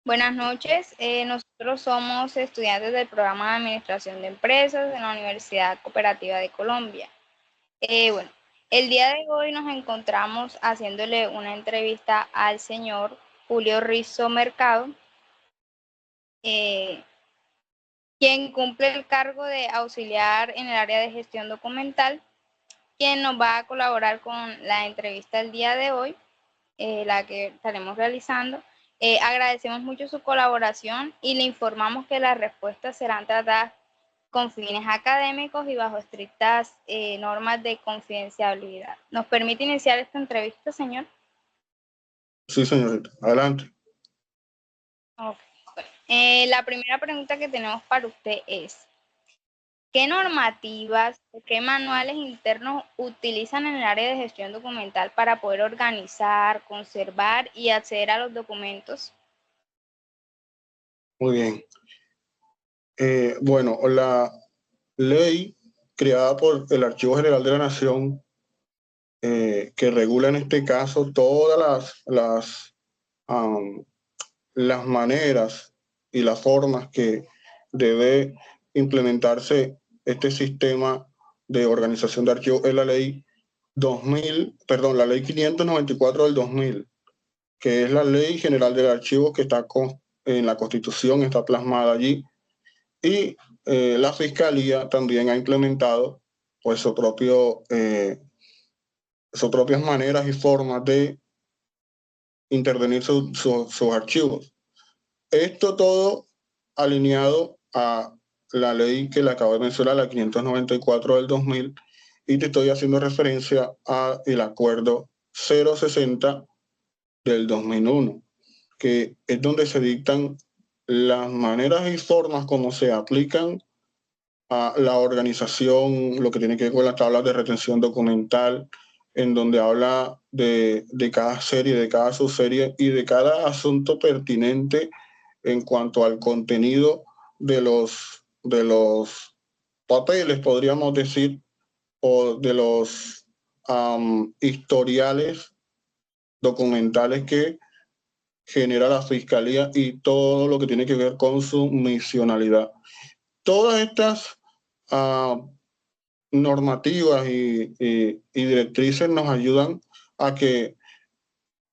Buenas noches. Nosotros somos estudiantes del programa de Administración de Empresas en la Universidad Cooperativa de Colombia. Bueno, el día de hoy nos encontramos haciéndole una entrevista al señor Julio Rizzo Mercado, eh, quien cumple el cargo de auxiliar en el área de gestión documental, quien nos va a colaborar con la entrevista el día de hoy, la que estaremos realizando. Agradecemos mucho su colaboración y le informamos que las respuestas serán tratadas con fines académicos y bajo estrictas normas de confidencialidad. ¿Nos permite iniciar esta entrevista, señor? Sí, señorita. Adelante. Okay. Bueno, la primera pregunta que tenemos para usted es, ¿qué normativas o qué manuales internos utilizan en el área de gestión documental para poder organizar, conservar y acceder a los documentos? Muy bien. Bueno, la ley creada por el Archivo General de la Nación, que regula en este caso todas las maneras y las formas que debe implementarse este sistema de organización de archivos, es la ley 594 del 2000, que es la Ley General del Archivo que está en la Constitución, está plasmada allí. Y la Fiscalía también ha implementado pues sus propias maneras y formas de intervenir sus archivos. Esto todo alineado a la ley que le acabo de mencionar, la 594 del 2000, y te estoy haciendo referencia al acuerdo 060 del 2001, que es donde se dictan las maneras y formas como se aplican a la organización, lo que tiene que ver con las tablas de retención documental, en donde habla de cada serie, de cada subserie y de cada asunto pertinente en cuanto al contenido de los papeles, podríamos decir, o de los historiales documentales que genera la Fiscalía y todo lo que tiene que ver con su misionalidad. Todas estas normativas y directrices nos ayudan a que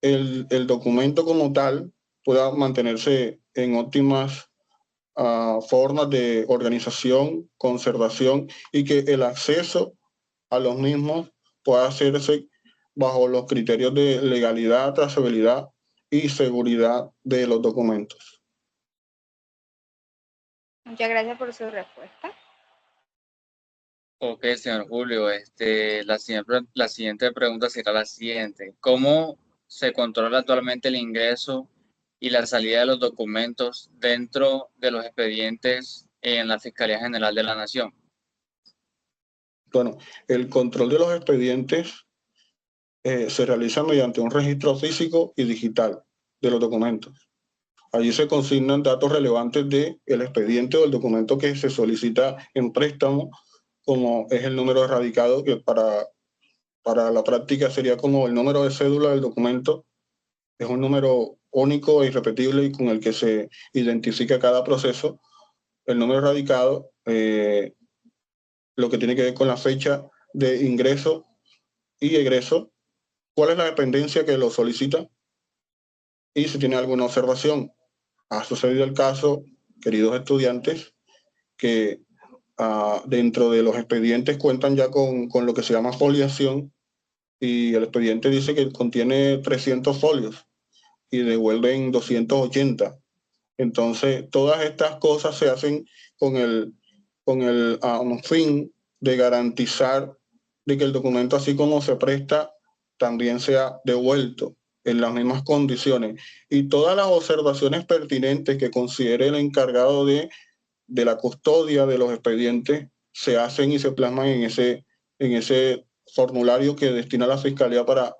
el documento como tal pueda mantenerse en óptimas formas de organización, conservación, y que el acceso a los mismos pueda hacerse bajo los criterios de legalidad, trazabilidad y seguridad de los documentos. Muchas gracias por su respuesta. Ok, señor Julio, la siguiente pregunta será la siguiente. ¿Cómo se controla actualmente el ingreso y la salida de los documentos dentro de los expedientes en la Fiscalía General de la Nación? Bueno, el control de los expedientes se realiza mediante un registro físico y digital de los documentos. Allí se consignan datos relevantes del expediente o el documento que se solicita en préstamo, como es el número de radicado, que para la práctica sería como el número de cédula del documento. Es un número único e irrepetible y con el que se identifica cada proceso. El número radicado, lo que tiene que ver con la fecha de ingreso y egreso, cuál es la dependencia que lo solicita y si tiene alguna observación. Ha sucedido el caso, queridos estudiantes, que dentro de los expedientes cuentan ya con lo que se llama foliación, y el expediente dice que contiene 300 folios y devuelven 280. Entonces, todas estas cosas se hacen con el fin de garantizar de que el documento, así como se presta, también sea devuelto en las mismas condiciones. Y todas las observaciones pertinentes que considere el encargado de la custodia de los expedientes se hacen y se plasman en ese formulario que destina la Fiscalía para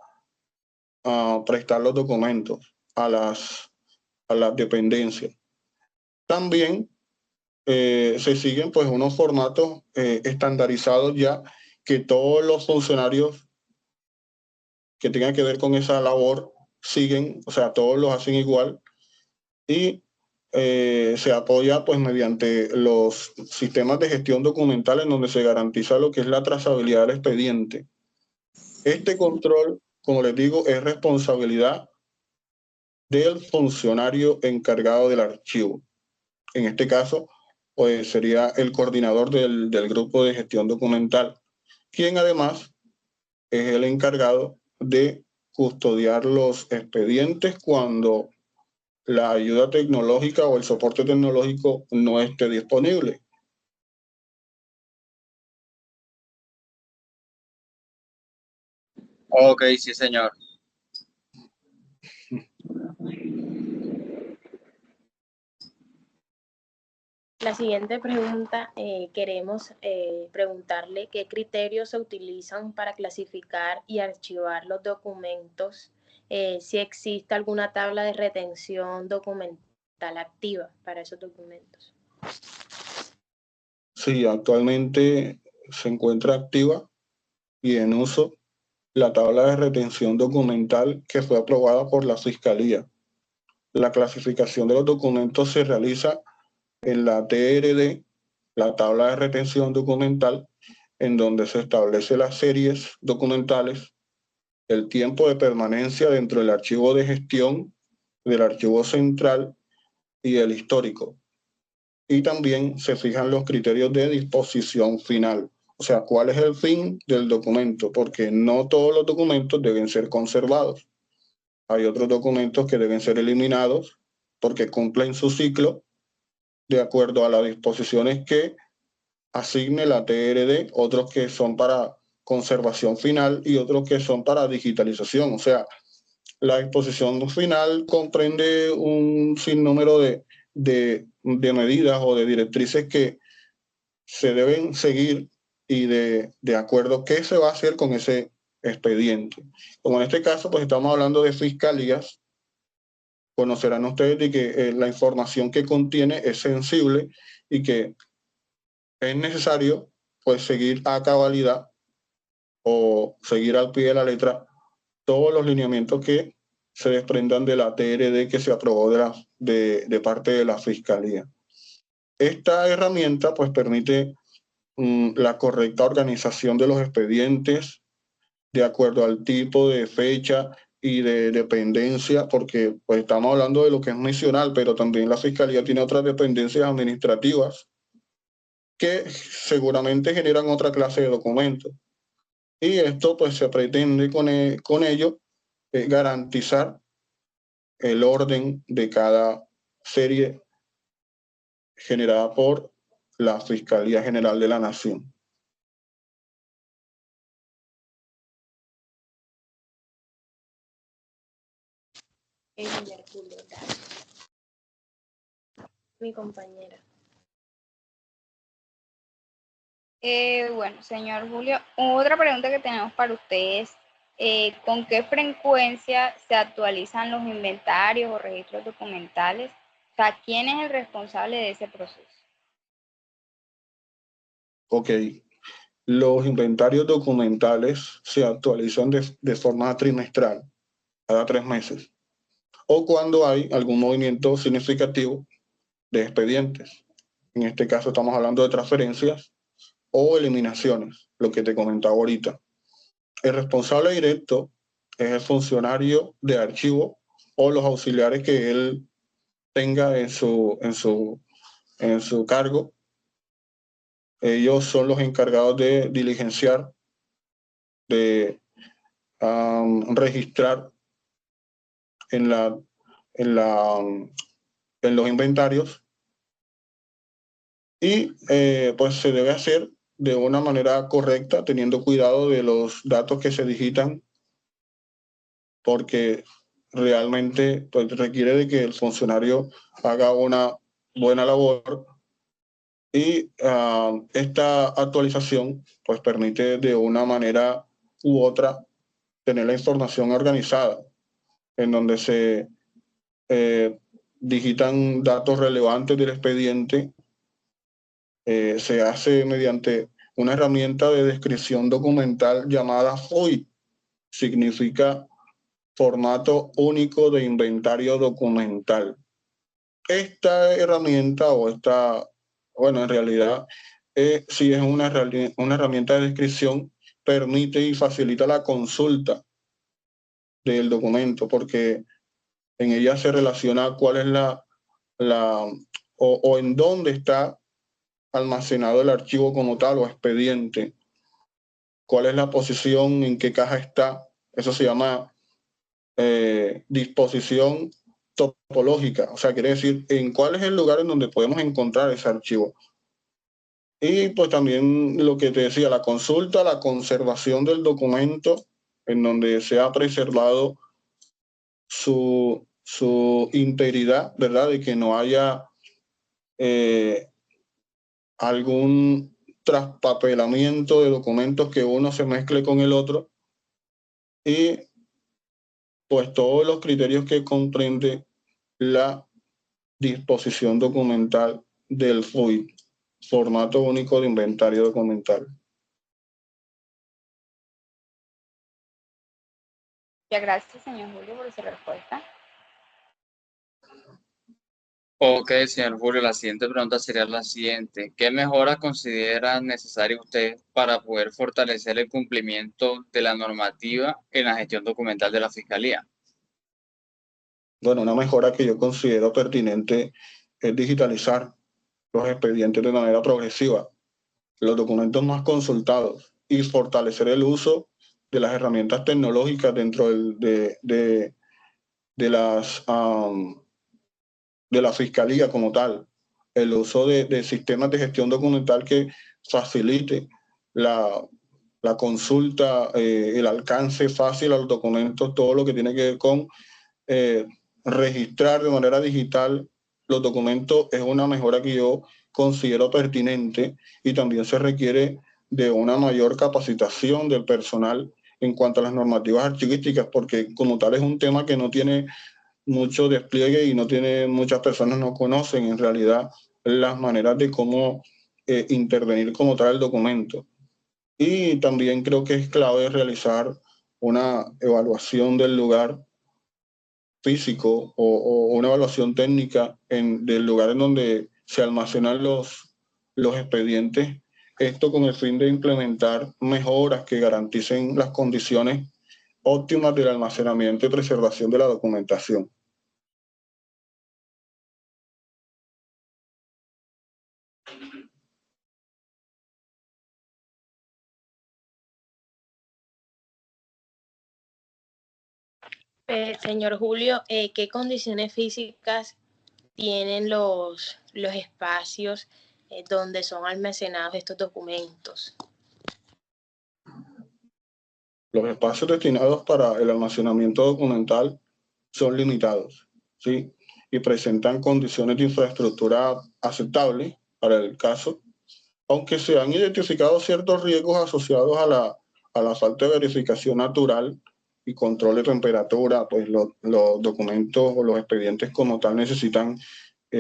prestar los documentos a las dependencias. También se siguen pues unos formatos estandarizados ya, que todos los funcionarios que tengan que ver con esa labor siguen, o sea, todos los hacen igual, y se apoya pues mediante los sistemas de gestión documental en donde se garantiza lo que es la trazabilidad del expediente. Este control, como les digo, es responsabilidad del funcionario encargado del archivo. En este caso, pues sería el coordinador del grupo de gestión documental, quien además es el encargado de custodiar los expedientes cuando la ayuda tecnológica o el soporte tecnológico no esté disponible. Ok, sí, señor. La siguiente pregunta, queremos preguntarle qué criterios se utilizan para clasificar y archivar los documentos, si existe alguna tabla de retención documental activa para esos documentos. Sí, actualmente se encuentra activa y en uso la tabla de retención documental que fue aprobada por la Fiscalía. La clasificación de los documentos se realiza en la TRD, la tabla de retención documental, en donde se establece las series documentales, el tiempo de permanencia dentro del archivo de gestión, del archivo central y el histórico. Y también se fijan los criterios de disposición final, o sea, cuál es el fin del documento, porque no todos los documentos deben ser conservados. Hay otros documentos que deben ser eliminados porque cumplen su ciclo de acuerdo a las disposiciones que asigne la TRD, otros que son para conservación final y otros que son para digitalización. O sea, la disposición final comprende un sinnúmero de medidas o de directrices que se deben seguir y de acuerdo qué se va a hacer con ese expediente. Como en este caso, pues estamos hablando de fiscalías, conocerán ustedes de que la información que contiene es sensible y que es necesario pues seguir a cabalidad o seguir al pie de la letra todos los lineamientos que se desprendan de la TRD que se aprobó de parte de la Fiscalía. Esta herramienta pues permite la correcta organización de los expedientes de acuerdo al tipo de fecha y de dependencia, porque pues estamos hablando de lo que es misional, pero también la Fiscalía tiene otras dependencias administrativas que seguramente generan otra clase de documentos. Y esto pues se pretende con ello garantizar el orden de cada serie generada por la Fiscalía General de la Nación. Mi compañera. Bueno, señor Julio, otra pregunta que tenemos para ustedes, ¿con qué frecuencia se actualizan los inventarios o registros documentales? O sea, ¿quién es el responsable de ese proceso? Ok, los inventarios documentales se actualizan de forma trimestral, cada 3 meses, o cuando hay algún movimiento significativo de expedientes. En este caso estamos hablando de transferencias o eliminaciones, lo que te comentaba ahorita. El responsable directo es el funcionario de archivo o los auxiliares que él tenga en su cargo. Ellos son los encargados de diligenciar, de registrar en los inventarios y pues se debe hacer de una manera correcta, teniendo cuidado de los datos que se digitan, porque realmente pues, requiere de que el funcionario haga una buena labor y esta actualización pues permite de una manera u otra tener la información organizada, en donde se digitan datos relevantes del expediente. Se hace mediante una herramienta de descripción documental llamada FOI. Significa formato único de inventario documental. esta herramienta bueno, en realidad, sí es una herramienta de descripción, permite y facilita la consulta del documento, porque en ella se relaciona cuál es o en dónde está almacenado el archivo como tal o expediente, cuál es la posición, en qué caja está. Eso se llama disposición topológica, o sea, quiere decir en cuál es el lugar en donde podemos encontrar ese archivo. Y pues también lo que te decía, la consulta, la conservación del documento, en donde se ha preservado su integridad, ¿verdad? De que no haya algún traspapelamiento de documentos, que uno se mezcle con el otro, y pues todos los criterios que comprende la disposición documental del FOID, formato único de inventario documental. Muchas gracias, señor Julio, por su respuesta. Ok, señor Julio, la siguiente pregunta sería la siguiente. ¿Qué mejoras considera necesario usted para poder fortalecer el cumplimiento de la normativa en la gestión documental de la Fiscalía? Bueno, una mejora que yo considero pertinente es digitalizar los expedientes de manera progresiva, los documentos más consultados, y fortalecer el uso de las herramientas tecnológicas dentro de la Fiscalía como tal, el uso de sistemas de gestión documental que facilite la consulta, el alcance fácil a los documentos, todo lo que tiene que ver con registrar de manera digital los documentos es una mejora que yo considero pertinente, y también se requiere de una mayor capacitación del personal en cuanto a las normativas archivísticas, porque como tal es un tema que no tiene mucho despliegue y muchas personas no conocen en realidad las maneras de cómo intervenir como tal el documento. Y también creo que es clave realizar una evaluación del lugar físico o una evaluación técnica del lugar en donde se almacenan los expedientes, esto con el fin de implementar mejoras que garanticen las condiciones óptimas del almacenamiento y preservación de la documentación. Señor Julio, ¿qué condiciones físicas tienen los espacios donde son almacenados estos documentos? Los espacios destinados para el almacenamiento documental son limitados, ¿sí? Y presentan condiciones de infraestructura aceptables para el caso, aunque se han identificado ciertos riesgos asociados a la falta de verificación natural y control de temperatura. Pues los documentos o los expedientes como tal necesitan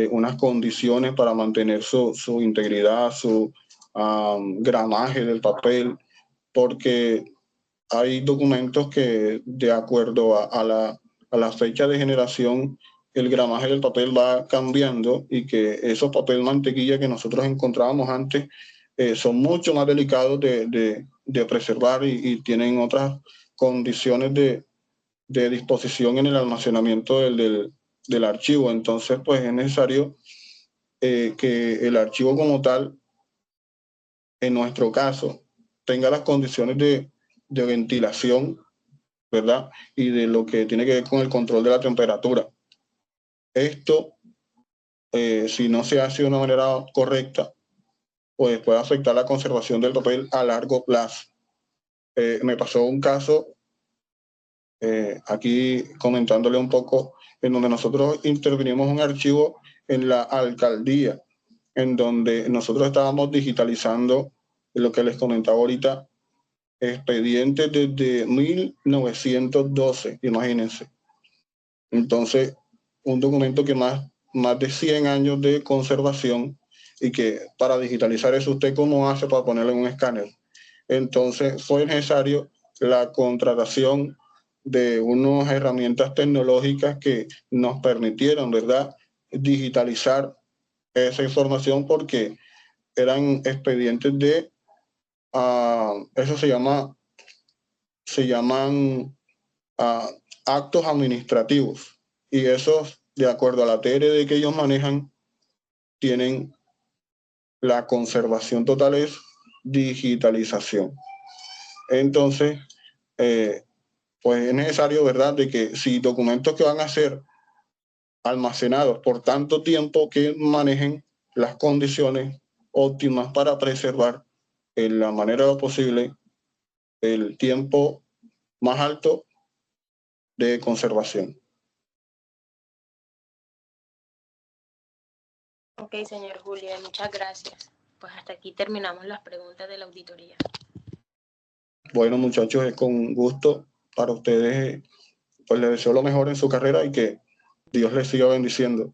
unas condiciones para mantener su integridad, su gramaje del papel, porque hay documentos que, de acuerdo a la fecha de generación, el gramaje del papel va cambiando, y que esos papel mantequilla que nosotros encontrábamos antes son mucho más delicados de preservar, y tienen otras condiciones de disposición en el almacenamiento del archivo. Entonces, pues es necesario que el archivo como tal, en nuestro caso, tenga las condiciones de ventilación, ¿verdad? Y de lo que tiene que ver con el control de la temperatura. Esto, si no se hace de una manera correcta, pues puede afectar la conservación del papel a largo plazo. Me pasó un caso, aquí comentándole un poco, en donde nosotros intervinimos un archivo en la alcaldía, en donde nosotros estábamos digitalizando lo que les comentaba ahorita, expedientes desde 1912, imagínense. Entonces, un documento que más de 100 años de conservación, y que para digitalizar eso, ¿usted cómo hace para ponerlo en un escáner? Entonces, fue necesario la contratación de unas herramientas tecnológicas que nos permitieron, ¿verdad?, digitalizar esa información porque eran expedientes de, eso se llaman actos administrativos, y esos, de acuerdo a la TRD que ellos manejan, tienen la conservación total es digitalización. Entonces, pues es necesario, ¿verdad?, de que si documentos que van a ser almacenados por tanto tiempo, que manejen las condiciones óptimas para preservar en la manera de lo posible el tiempo más alto de conservación. Ok, señor Julio, muchas gracias. Pues hasta aquí terminamos las preguntas de la auditoría. Bueno, muchachos, es con gusto para ustedes. Pues les deseo lo mejor en su carrera y que Dios les siga bendiciendo.